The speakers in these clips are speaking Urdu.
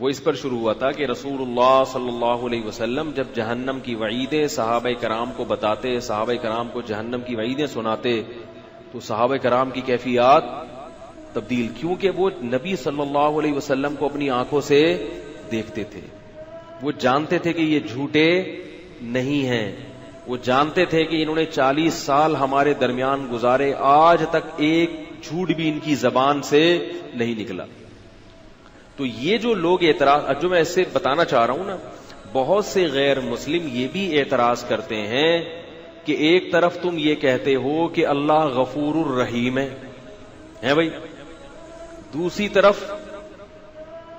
وہ اس پر شروع ہوا تھا کہ رسول اللہ صلی اللہ علیہ وسلم جب جہنم کی وعیدیں صحابہ کرام کو بتاتے، صحابہ کرام کو جہنم کی وعیدیں سناتے، تو صحابہ کرام کی کیفیات تبدیل، کیونکہ وہ نبی صلی اللہ علیہ وسلم کو اپنی آنکھوں سے دیکھتے تھے، وہ جانتے تھے کہ یہ جھوٹے نہیں ہیں، وہ جانتے تھے کہ انہوں نے 40 سال ہمارے درمیان گزارے، آج تک ایک جھوٹ بھی ان کی زبان سے نہیں نکلا. تو یہ جو لوگ اعتراض، جو میں اس سے بتانا چاہ رہا ہوں نا، بہت سے غیر مسلم یہ بھی اعتراض کرتے ہیں کہ ایک طرف تم یہ کہتے ہو کہ اللہ غفور الرحیم ہے بھائی، دوسری طرف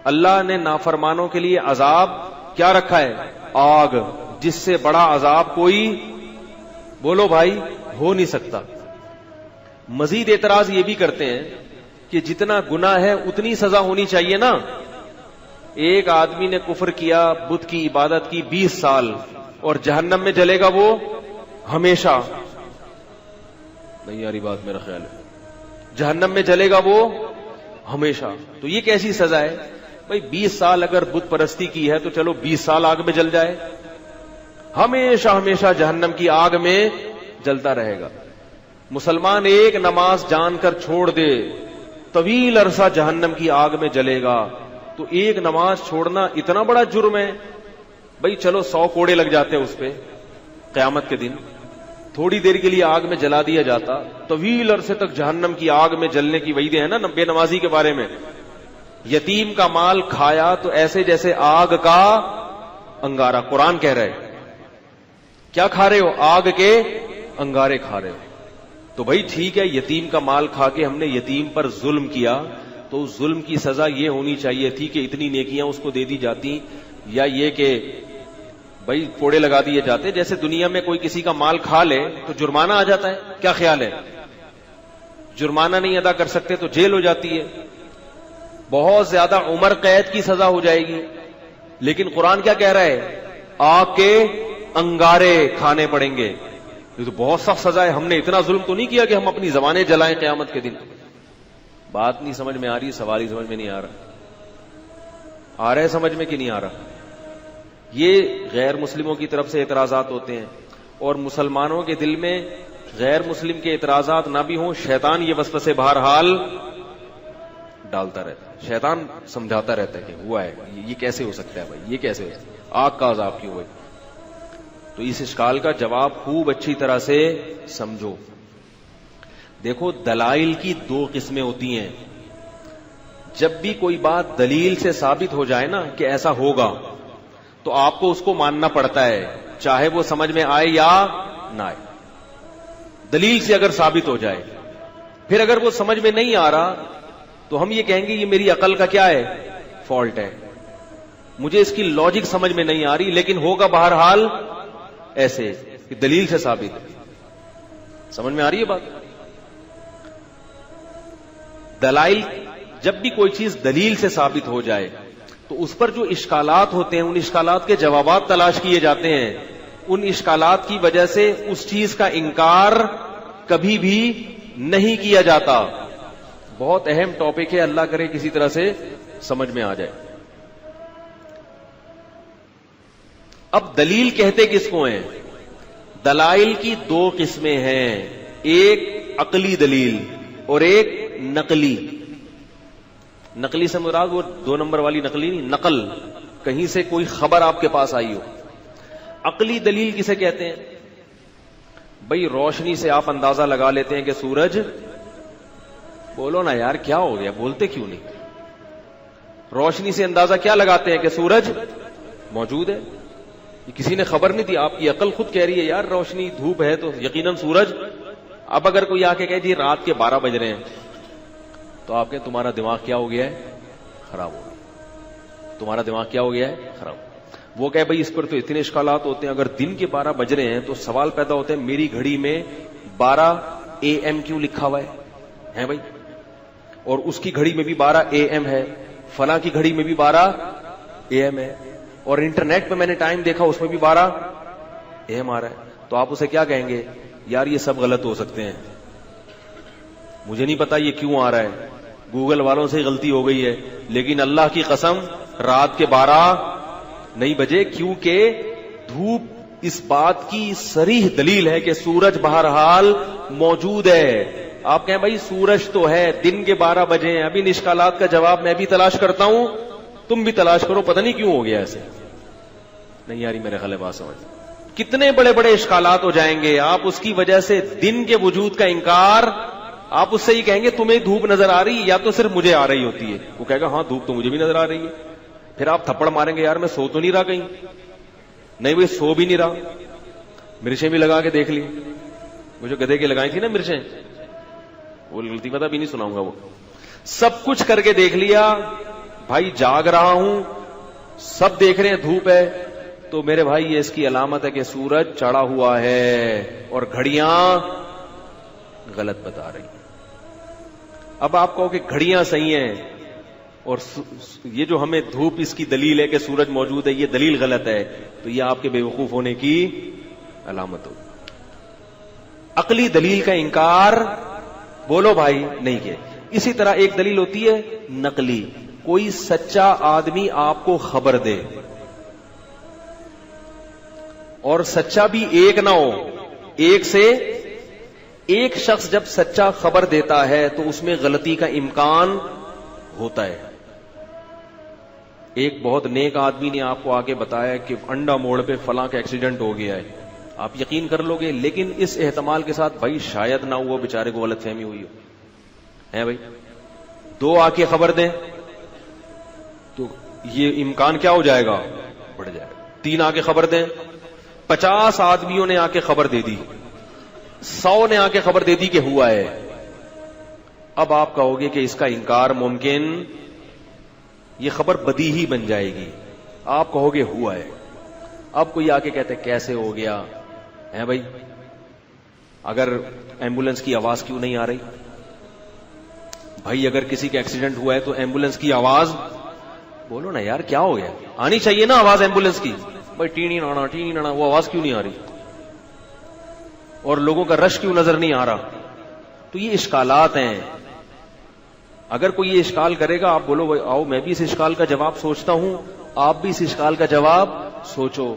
اللہ نے نافرمانوں کے لیے عذاب کیا رکھا ہے؟ آگ، جس سے بڑا عذاب کوئی، بولو بھائی، ہو نہیں سکتا. مزید اعتراض یہ بھی کرتے ہیں کہ جتنا گناہ ہے اتنی سزا ہونی چاہیے نا. ایک آدمی نے کفر کیا، بت کی عبادت کی 20 سال، اور جہنم میں جلے گا وہ ہمیشہ. نہیں یاری بات میرا خیال ہے، جہنم میں جلے گا وہ ہمیشہ. تو یہ کیسی سزا ہے بھائی؟ 20 سال اگر بت پرستی کی ہے تو چلو 20 سال آگ میں جل جائے، ہمیشہ ہمیشہ جہنم کی آگ میں جلتا رہے گا. مسلمان ایک نماز جان کر چھوڑ دے، طویل عرصہ جہنم کی آگ میں جلے گا. تو ایک نماز چھوڑنا اتنا بڑا جرم ہے بھائی؟ چلو 100 کوڑے لگ جاتے اس پہ، قیامت کے دن تھوڑی دیر کے لیے آگ میں جلا دیا جاتا، طویل عرصے تک جہنم کی آگ میں جلنے کی وعیدیں ہیں نا بے نمازی کے بارے میں. یتیم کا مال کھایا تو ایسے جیسے آگ کا انگارہ، قرآن کہہ رہے کیا کھا رہے ہو؟ آگ کے انگارے کھا رہے ہو. تو بھائی ٹھیک ہے، یتیم کا مال کھا کے ہم نے یتیم پر ظلم کیا، تو اس ظلم کی سزا یہ ہونی چاہیے تھی کہ اتنی نیکیاں اس کو دے دی جاتی، یا یہ کہ بھائی کوڑے لگا دیے جاتے. جیسے دنیا میں کوئی کسی کا مال کھا لے تو جرمانہ آ جاتا ہے، کیا خیال ہے؟ جرمانہ نہیں ادا کر سکتے تو جیل ہو جاتی ہے، بہت زیادہ عمر قید کی سزا ہو جائے گی. لیکن قرآن کیا کہہ رہا ہے؟ آگ کے انگارے کھانے پڑیں گے. یہ تو بہت سخت سزا ہے. ہم نے اتنا ظلم تو نہیں کیا کہ ہم اپنی زبانیں جلائیں قیامت کے دن. بات نہیں سمجھ میں آ رہی، سوال ہی سمجھ میں نہیں آ رہا. آ رہا ہے سمجھ میں کہ نہیں آ رہا؟ یہ غیر مسلموں کی طرف سے اعتراضات ہوتے ہیں، اور مسلمانوں کے دل میں غیر مسلم کے اعتراضات نہ بھی ہوں، شیطان یہ وسوسے بہرحال ڈالتا رہتا ہے. شیطان سمجھاتا رہتا ہے کہ ہوا ہے، یہ کیسے ہو سکتا ہے بھائی، یہ کیسے ہو سکتا ہے، آگ کا عذاب کیوں ہے؟ تو اس اشکال کا جواب خوب اچھی طرح سے سمجھو. دیکھو، دلائل کی 2 قسمیں ہوتی ہیں. جب بھی کوئی بات دلیل سے ثابت ہو جائے نا کہ ایسا ہوگا، تو آپ کو اس کو ماننا پڑتا ہے، چاہے وہ سمجھ میں آئے یا نہ آئے. دلیل سے اگر ثابت ہو جائے. پھر اگر وہ سمجھ میں نہیں آ رہا تو ہم یہ کہیں گے یہ میری عقل کا کیا ہے؟ فالٹ ہے، مجھے اس کی لاجک سمجھ میں نہیں آ رہی، لیکن ہوگا بہرحال ایسے کہ دلیل سے ثابت ہے. سمجھ میں آ رہی ہے بات؟ دلائل، جب بھی کوئی چیز دلیل سے ثابت ہو جائے تو اس پر جو اشکالات ہوتے ہیں، ان اشکالات کے جوابات تلاش کیے جاتے ہیں. ان اشکالات کی وجہ سے اس چیز کا انکار کبھی بھی نہیں کیا جاتا. بہت اہم ٹاپک ہے، اللہ کرے کسی طرح سے سمجھ میں آ جائے. اب دلیل کہتے کس کو ہیں؟ دلائل کی 2 قسمیں ہیں، ایک عقلی دلیل اور ایک نقلی. نقلی سے مراد وہ 2 نمبر والی نقلی نہیں، نقل، کہیں سے کوئی خبر آپ کے پاس آئی ہو. عقلی دلیل کسے کہتے ہیں؟ بھئی روشنی سے آپ اندازہ لگا لیتے ہیں کہ سورج، بولو نا یار کیا ہو گیا، بولتے کیوں نہیں؟ روشنی سے اندازہ کیا لگاتے ہیں کہ سورج موجود ہے. یہ کسی نے خبر نہیں دی، آپ کی عقل خود کہہ رہی ہے یار روشنی، دھوپ ہے تو یقیناً سورج. اب اگر کوئی آ کے کہے جی رات کے 12 بج رہے ہیں، تو آپ کہیں تمہارا دماغ کیا ہو گیا ہے؟ خراب ہو گیا. تمہارا دماغ کیا ہو گیا ہے؟ خراب. وہ کہے بھائی اس پر تو اتنے اشکالات ہوتے ہیں، اگر دن کے 12 بج رہے ہیں تو سوال پیدا ہوتے ہیں میری گھڑی میں 12 AM کیوں لکھا ہوا ہے بھائی، اور اس کی گھڑی میں بھی 12 AM ہے، فلاں کی گھڑی میں بھی 12 AM ہے، اور انٹرنیٹ پہ میں نے ٹائم دیکھا اس میں بھی 12 AM آ رہا ہے. تو آپ اسے کیا کہیں گے؟ یار یہ سب غلط ہو سکتے ہیں، مجھے نہیں پتا یہ کیوں آ رہا ہے، گوگل والوں سے غلطی ہو گئی ہے، لیکن اللہ کی قسم رات کے 12 نہیں بجے، کیونکہ دھوپ اس بات کی صریح دلیل ہے کہ سورج بہرحال موجود ہے۔ آپ کہیں بھائی سورج تو ہے، دن کے 12 بجے ہیں، ابھی ان اشکالات کا جواب میں بھی تلاش کرتا ہوں، تم بھی تلاش کرو، پتہ نہیں کیوں ہو گیا ایسے۔ نہیں یاری میرے خیال بات سمجھ، کتنے بڑے بڑے اشکالات ہو جائیں گے، آپ اس کی وجہ سے دن کے وجود کا انکار، آپ اس سے ہی کہیں گے تمہیں دھوپ نظر آ رہی یا تو صرف مجھے آ رہی ہوتی ہے، وہ کہے گا ہاں دھوپ تو مجھے بھی نظر آ رہی ہے، پھر آپ تھپڑ ماریں گے یار میں سو تو نہیں رہا کہیں، نہیں بھائی سو بھی نہیں رہا، مرچیں بھی لگا کے دیکھ لی، وہ جو گدھے کی لگائی تھی نا مرچیں، وہ غلطی پتہ بھی نہیں سناؤں گا، وہ سب کچھ کر کے دیکھ لیا بھائی، جاگ رہا ہوں، سب دیکھ رہے ہیں دھوپ ہے، تو میرے بھائی یہ اس کی علامت ہے کہ سورج چڑھا ہوا ہے اور گھڑیاں غلط بتا رہی ہیں۔ اب آپ کہو کہ گھڑیاں صحیح ہیں اور یہ جو ہمیں دھوپ اس کی دلیل ہے کہ سورج موجود ہے یہ دلیل غلط ہے، تو یہ آپ کے بے وقوف ہونے کی علامت ہو۔ عقلی دلیل کا انکار بولو بھائی نہیں کیا۔ اسی طرح ایک دلیل ہوتی ہے نقلی، کوئی سچا آدمی آپ کو خبر دے، اور سچا بھی ایک نہ ہو، ایک سے ایک شخص جب سچا خبر دیتا ہے تو اس میں غلطی کا امکان ہوتا ہے۔ ایک بہت نیک آدمی نے آپ کو آگے بتایا کہ انڈا موڑ پہ فلاں کا ایکسیڈنٹ ہو گیا ہے، آپ یقین کر لو گے، لیکن اس احتمال کے ساتھ بھائی شاید نہ ہوا، بیچارے کو غلط فہمی ہوئی ہو، ہے بھائی، 2 آ کے خبر دیں تو یہ امکان کیا ہو جائے گا، بڑھ جائے گا۔ 3 آ کے خبر دیں، 50 آدمیوں نے آ کے خبر دے دی، 100 نے آ کے خبر دے دی کہ ہوا ہے، اب آپ کہو گے کہ اس کا انکار ممکن، یہ خبر بدیہی بن جائے گی، آپ کہو گے ہوا ہے، اب کوئی آ کے کہتے کیسے ہو گیا ہے بھائی، اگر ایمبولینس کی آواز کیوں نہیں آ رہی بھائی، اگر کسی کا ایکسیڈنٹ ہوا ہے تو ایمبولینس کی آواز بولو نا یار، کیا ہو گیا، آنی چاہیے نا آواز ایمبولینس کی، بھائی ٹینی نانا وہ آواز کیوں نہیں آ رہی، اور لوگوں کا رش کیوں نظر نہیں آ رہا، تو یہ اشکالات ہیں۔ اگر کوئی یہ اشکال کرے گا، آپ بولو بھائی آؤ میں بھی اس اشکال کا جواب سوچتا ہوں، آپ بھی اس اشکال کا جواب سوچو،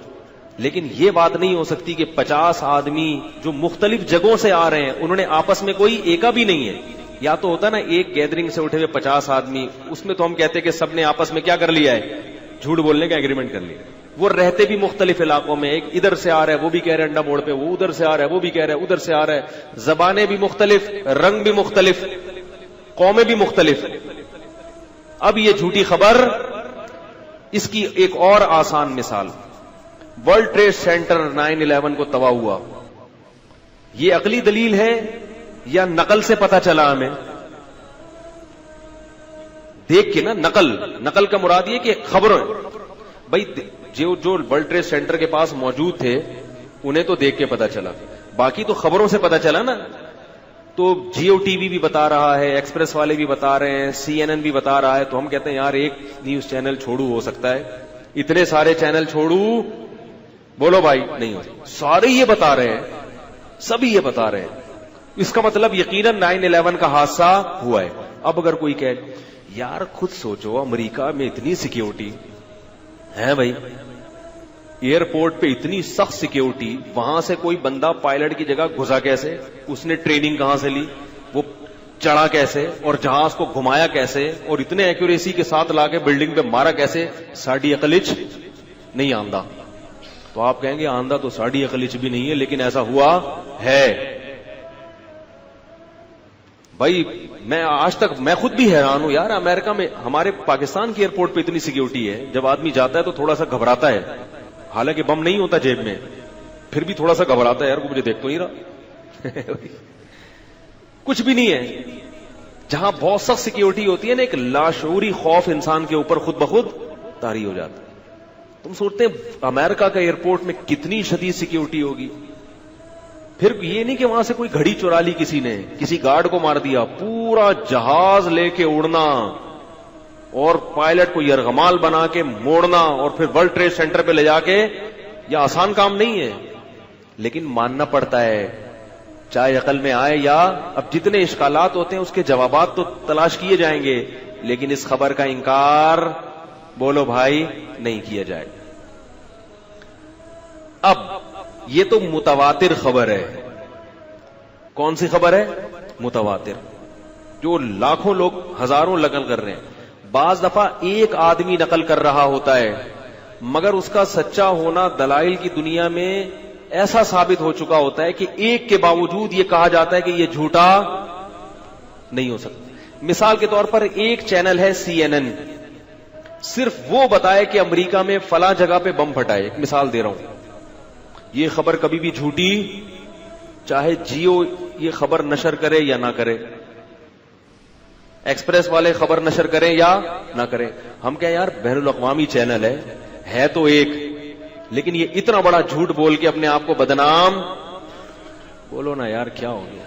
لیکن یہ بات نہیں ہو سکتی کہ 50 آدمی جو مختلف جگہوں سے آ رہے ہیں انہوں نے آپس میں کوئی ایکا بھی نہیں ہے، یا تو ہوتا نا ایک گیدرنگ سے اٹھے ہوئے 50 آدمی، اس میں تو ہم کہتے کہ سب نے آپس میں کیا کر لیا ہے، جھوٹ بولنے کا ایگریمنٹ کر لیا، وہ رہتے بھی مختلف علاقوں میں، ایک ادھر سے آ رہا ہے وہ بھی کہہ رہے انڈا موڑ پہ، وہ ادھر سے آ رہا ہے وہ بھی کہہ رہے ہیں ادھر سے آ رہا ہے، زبانیں بھی مختلف، رنگ بھی مختلف، قومیں بھی مختلف۔ اب یہ جھوٹی خبر، اس کی ایک اور آسان مثال، ورلڈ ٹریڈ سینٹر 9/11 کو تباہ ہوا، یہ عقلی دلیل ہے یا نقل سے پتہ چلا ہمیں؟ دیکھ کے نا، نقل کا مراد یہ کہ خبروں، بھائی جو ورلڈ ٹریڈ سینٹر کے پاس موجود تھے انہیں تو دیکھ کے پتا چلا، باقی تو خبروں سے پتا چلا نا، تو جیو ٹی وی بھی بتا رہا ہے، ایکسپریس والے بھی بتا رہے ہیں، CNN بھی بتا رہا ہے، تو ہم کہتے ہیں یار ایک نیوز چینل چھوڑو ہو سکتا ہے، اتنے سارے چینل چھوڑو بولو بھائی نہیں ہو، سارے یہ بتا رہے ہیں، سبھی یہ بتا رہے ہیں، اس کا مطلب یقیناً 9/11 کا حادثہ ہوا ہے۔ اب اگر کوئی کہے یار خود سوچو، امریکہ میں اتنی سیکیورٹی ہے بھائی، ایئرپورٹ پہ اتنی سخت سیکیورٹی، وہاں سے کوئی بندہ پائلٹ کی جگہ گھسا کیسے، اس نے ٹریننگ کہاں سے لی، وہ چڑھا کیسے، اور جہاز کو گھمایا کیسے، اور اتنے ایکوریسی کے ساتھ لا کے بلڈنگ پہ مارا کیسے، ساڑی عقلچ نہیں آندہ، تو آپ کہیں گے آندہ تو ساڑی عقلچ بھی نہیں ہے، لیکن ایسا ہوا ہے بھائی۔ میں آج تک میں خود بھی حیران ہوں یار، امریکہ میں ہمارے پاکستان کی ایئرپورٹ پہ اتنی سیکیورٹی ہے، جب آدمی جاتا ہے تو تھوڑا سا گھبراتا ہے، حالانکہ بم نہیں ہوتا جیب میں، پھر بھی تھوڑا سا گھبراتا ہے، یار کو مجھے دیکھ تو نہیں رہا کچھ بھی نہیں ہے۔ جہاں بہت سخت سیکیورٹی ہوتی ہے نا، ایک لاشعوری خوف انسان کے اوپر خود بخود طاری ہو جاتا ہے۔ تم سوچتے ہیں امریکہ کا ایئرپورٹ میں کتنی شدید سیکیورٹی ہوگی، پھر یہ نہیں کہ وہاں سے کوئی گھڑی چرا لی کسی نے، کسی گارڈ کو مار دیا، پورا جہاز لے کے اڑنا اور پائلٹ کو یرغمال بنا کے موڑنا اور پھر ورلڈ ٹریڈ سینٹر پہ لے جا کے، یہ آسان کام نہیں ہے، لیکن ماننا پڑتا ہے، چاہے عقل میں آئے یا، اب جتنے اشکالات ہوتے ہیں اس کے جوابات تو تلاش کیے جائیں گے، لیکن اس خبر کا انکار بولو بھائی نہیں کیا جائے گا. اب یہ تو متواتر خبر ہے. کون سی خبر ہے؟ متواتر، جو لاکھوں لوگ ہزاروں نقل کر رہے ہیں. بعض دفعہ ایک آدمی نقل کر رہا ہوتا ہے مگر اس کا سچا ہونا دلائل کی دنیا میں ایسا ثابت ہو چکا ہوتا ہے کہ ایک کے باوجود یہ کہا جاتا ہے کہ یہ جھوٹا نہیں ہو سکتا. مثال کے طور پر ایک چینل ہے CNN، صرف وہ بتائے کہ امریکہ میں فلاں جگہ پہ بم پھٹائے. ایک مثال دے رہا ہوں. یہ خبر کبھی بھی جھوٹی، چاہے جیو یہ خبر نشر کرے یا نہ کرے، ایکسپریس والے خبر نشر کریں یا نہ کریں. ہم کہیں یار بین الاقوامی چینل ہے تو ایک، لیکن یہ اتنا بڑا جھوٹ بول کے اپنے آپ کو بدنام، بولو نا یار کیا ہو گیا.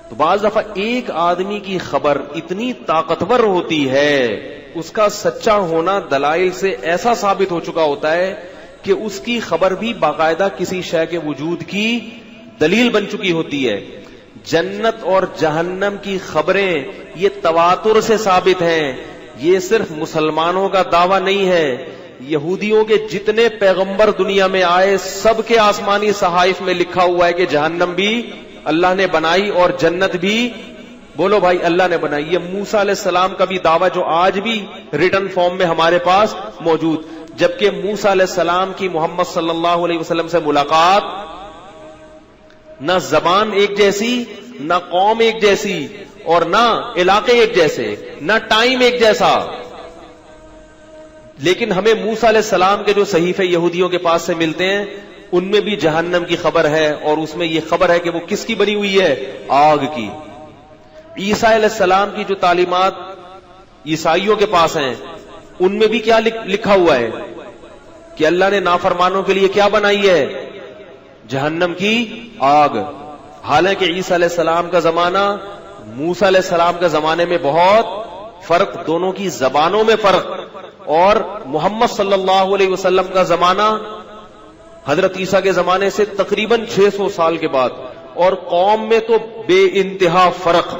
تو بعض دفعہ ایک آدمی کی خبر اتنی طاقتور ہوتی ہے، اس کا سچا ہونا دلائل سے ایسا ثابت ہو چکا ہوتا ہے کہ اس کی خبر بھی باقاعدہ کسی شے کے وجود کی دلیل بن چکی ہوتی ہے. جنت اور جہنم کی خبریں یہ تواتر سے ثابت ہیں. یہ صرف مسلمانوں کا دعویٰ نہیں ہے، یہودیوں کے جتنے پیغمبر دنیا میں آئے سب کے آسمانی صحائف میں لکھا ہوا ہے کہ جہنم بھی اللہ نے بنائی اور جنت بھی، بولو بھائی، اللہ نے بنائی. یہ موسیٰ علیہ السلام کا بھی دعویٰ جو آج بھی ریٹن فارم میں ہمارے پاس موجود، جبکہ موسیٰ علیہ السلام کی محمد صلی اللہ علیہ وسلم سے ملاقات نہ زبان ایک جیسی، نہ قوم ایک جیسی، اور نہ علاقے ایک جیسے، نہ ٹائم ایک جیسا. لیکن ہمیں موسیٰ علیہ السلام کے جو صحیفے یہودیوں کے پاس سے ملتے ہیں ان میں بھی جہنم کی خبر ہے، اور اس میں یہ خبر ہے کہ وہ کس کی بنی ہوئی ہے؟ آگ کی. عیسیٰ علیہ السلام کی جو تعلیمات عیسائیوں کے پاس ہیں ان میں بھی کیا لکھا ہوا ہے کہ اللہ نے نافرمانوں کے لیے کیا بنائی ہے؟ جہنم کی آگ. حالانکہ عیسیٰ علیہ السلام کا زمانہ موسیٰ علیہ السلام کے زمانے میں بہت فرق، دونوں کی زبانوں میں فرق، اور محمد صلی اللہ علیہ وسلم کا زمانہ حضرت عیسیٰ کے زمانے سے تقریباً 600 سال کے بعد، اور قوم میں تو بے انتہا فرق،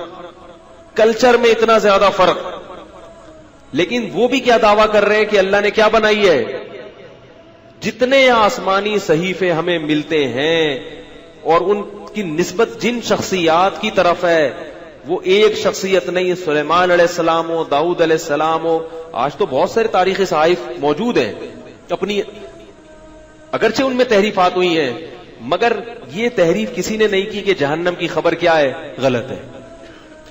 کلچر میں اتنا زیادہ فرق. لیکن وہ بھی کیا دعویٰ کر رہے ہیں کہ اللہ نے کیا بنائی ہے؟ جتنے آسمانی صحیفے ہمیں ملتے ہیں اور ان کی نسبت جن شخصیات کی طرف ہے وہ ایک شخصیت نہیں. سلیمان علیہ السلام ہو، داؤد علیہ السلام ہو، آج تو بہت سارے تاریخی صحائف موجود ہیں اپنی، اگرچہ ان میں تحریفات ہوئی ہیں مگر یہ تحریف کسی نے نہیں کی کہ جہنم کی خبر کیا ہے؟ غلط ہے.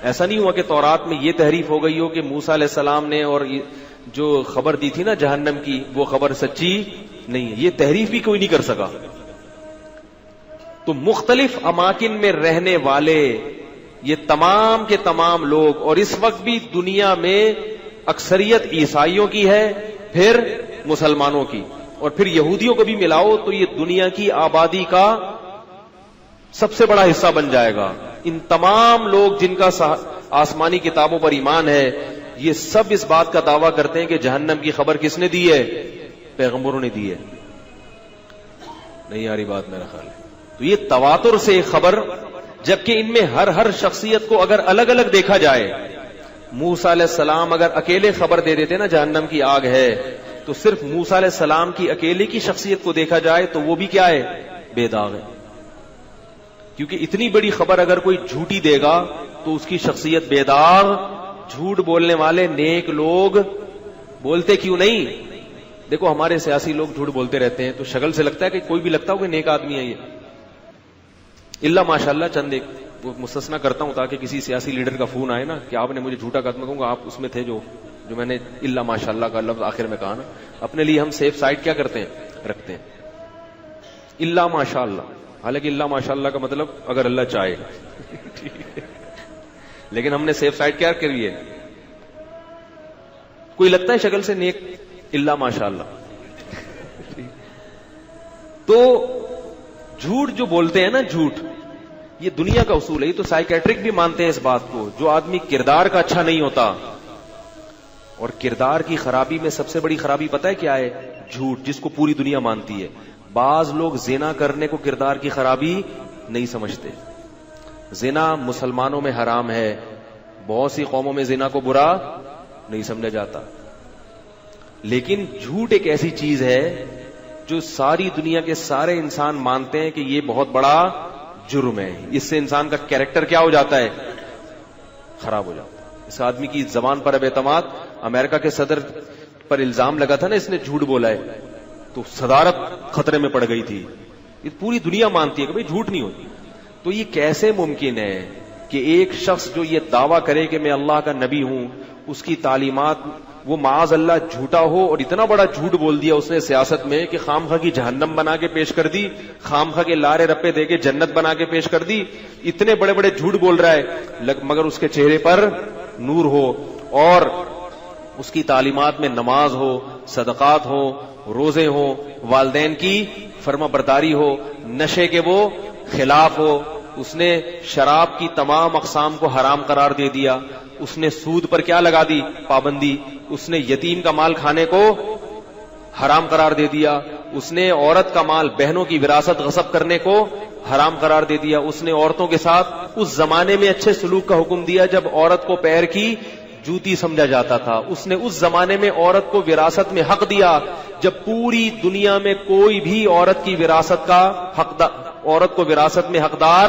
ایسا نہیں ہوا کہ تورات میں یہ تحریف ہو گئی ہو کہ موسیٰ علیہ السلام نے اور جو خبر دی تھی نا جہنم کی وہ خبر سچی نہیں ہے. یہ تحریف بھی کوئی نہیں کر سکا. تو مختلف اماکن میں رہنے والے یہ تمام کے تمام لوگ، اور اس وقت بھی دنیا میں اکثریت عیسائیوں کی ہے، پھر مسلمانوں کی، اور پھر یہودیوں کو بھی ملاؤ تو یہ دنیا کی آبادی کا سب سے بڑا حصہ بن جائے گا. ان تمام لوگ جن کا آسمانی کتابوں پر ایمان ہے یہ سب اس بات کا دعویٰ کرتے ہیں کہ جہنم کی خبر کس نے دی ہے؟ پیغمبروں نے دی ہے. نہیں آ رہی بات میرا خیال ہے. تو یہ تواتر سے خبر، جبکہ ان میں ہر شخصیت کو اگر الگ الگ دیکھا جائے، موسیٰ علیہ السلام اگر اکیلے خبر دے دیتے نا جہنم کی آگ ہے، تو صرف موسیٰ علیہ السلام کی اکیلے کی شخصیت کو دیکھا جائے تو وہ بھی کیا ہے؟ بے داغ ہے. کیونکہ اتنی بڑی خبر اگر کوئی جھوٹی دے گا تو اس کی شخصیت بے داغ. جھوٹ بولنے والے نیک لوگ بولتے کیوں نہیں؟ دیکھو ہمارے سیاسی لوگ جھوٹ بولتے رہتے ہیں تو شکل سے لگتا ہے کہ کوئی بھی لگتا ہو کہ نیک آدمی ہے یہ، اللہ ماشاءاللہ. چند ایک مستثنا کرتا ہوں تاکہ کسی سیاسی لیڈر کا فون آئے نا کہ آپ نے مجھے جھوٹا کہا، میں کہوں گا آپ اس میں تھے جو میں نے اللہ ماشاءاللہ کا لفظ آخر میں کہا نا. اپنے لیے ہم سیف سائڈ کیا کرتے ہیں؟ رکھتے ہیں اللہ ماشاءاللہ. حالانکہ اللہ ماشاءاللہ کا مطلب اگر اللہ چاہے لیکن ہم نے سیف سائڈ کیا کری ہے؟ کوئی لگتا ہے شکل سے نیک؟ اللہ ماشاءاللہ. تو جھوٹ جو بولتے ہیں نا، جھوٹ یہ دنیا کا اصول ہے. یہ تو سائیکیٹرک بھی مانتے ہیں اس بات کو. جو آدمی کردار کا اچھا نہیں ہوتا، اور کردار کی خرابی میں سب سے بڑی خرابی پتہ ہے کیا ہے؟ جھوٹ، جس کو پوری دنیا مانتی ہے. بعض لوگ زنا کرنے کو کردار کی خرابی نہیں سمجھتے. زنا مسلمانوں میں حرام ہے، بہت سی قوموں میں زنا کو برا نہیں سمجھا جاتا. لیکن جھوٹ ایک ایسی چیز ہے جو ساری دنیا کے سارے انسان مانتے ہیں کہ یہ بہت بڑا جرم ہے. اس سے انسان کا کیریکٹر کیا ہو جاتا ہے؟ خراب ہو جاتا ہے. اس آدمی کی زبان پر اب اعتماد. امریکہ کے صدر پر الزام لگا تھا نا اس نے جھوٹ بولا ہے, تو صدارت خطرے میں پڑ گئی تھی. یہ پوری دنیا مانتی ہے کہ بھئی جھوٹ نہیں ہوتی. تو یہ کیسے ممکن ہے کہ ایک شخص جو یہ دعویٰ کرے کہ میں اللہ کا نبی ہوں, اس کی تعلیمات وہ معاذ اللہ جھوٹا ہو, اور اتنا بڑا جھوٹ بول دیا اس نے سیاست میں کہ خامخواہ کی جہنم بنا کے پیش کر دی, خامخواہ کے لارے رپے دے کے جنت بنا کے پیش کر دی. اتنے بڑے بڑے جھوٹ بول رہا ہے مگر اس کے چہرے پر نور ہو, اور اس کی تعلیمات میں نماز ہو, صدقات ہو, روزے ہو, والدین کی فرما برداری ہو, نشے کے وہ خلاف ہو. اس نے شراب کی تمام اقسام کو حرام قرار دے دیا. اس نے سود پر کیا لگا دی؟ پابندی. اس نے یتیم کا مال کھانے کو حرام قرار دے دیا. اس نے عورت کا مال, بہنوں کی وراثت غصب کرنے کو حرام قرار دے دیا. اس نے عورتوں کے ساتھ اس زمانے میں اچھے سلوک کا حکم دیا جب عورت کو پیر کی جوتی سمجھا جاتا تھا. اس نے اس زمانے میں عورت کو وراثت میں حق دیا جب پوری دنیا میں کوئی بھی عورت کی وراثت کا عورت کو وراثت میں حقدار,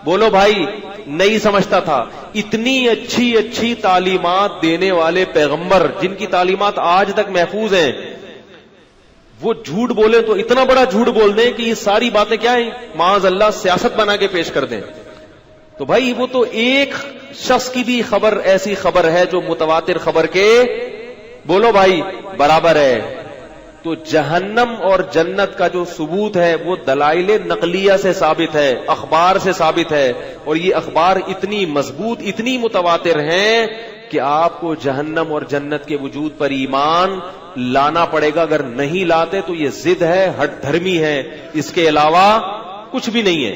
بولو بھائی, نہیں سمجھتا تھا. اتنی اچھی اچھی تعلیمات دینے والے پیغمبر جن کی تعلیمات آج تک محفوظ ہیں, وہ جھوٹ بولے تو اتنا بڑا جھوٹ بول دیں کہ یہ ساری باتیں کیا ہیں, معاذ اللہ سیاست بنا کے پیش کر دیں. تو بھائی وہ تو ایک شخص کی بھی خبر ایسی خبر ہے جو متواتر خبر کے, بولو بھائی, برابر ہے. تو جہنم اور جنت کا جو ثبوت ہے وہ دلائل نقلیہ سے ثابت ہے, اخبار سے ثابت ہے, اور یہ اخبار اتنی مضبوط, اتنی متواتر ہیں کہ آپ کو جہنم اور جنت کے وجود پر ایمان لانا پڑے گا. اگر نہیں لاتے تو یہ ضد ہے, ہٹ دھرمی ہے, اس کے علاوہ کچھ بھی نہیں ہے.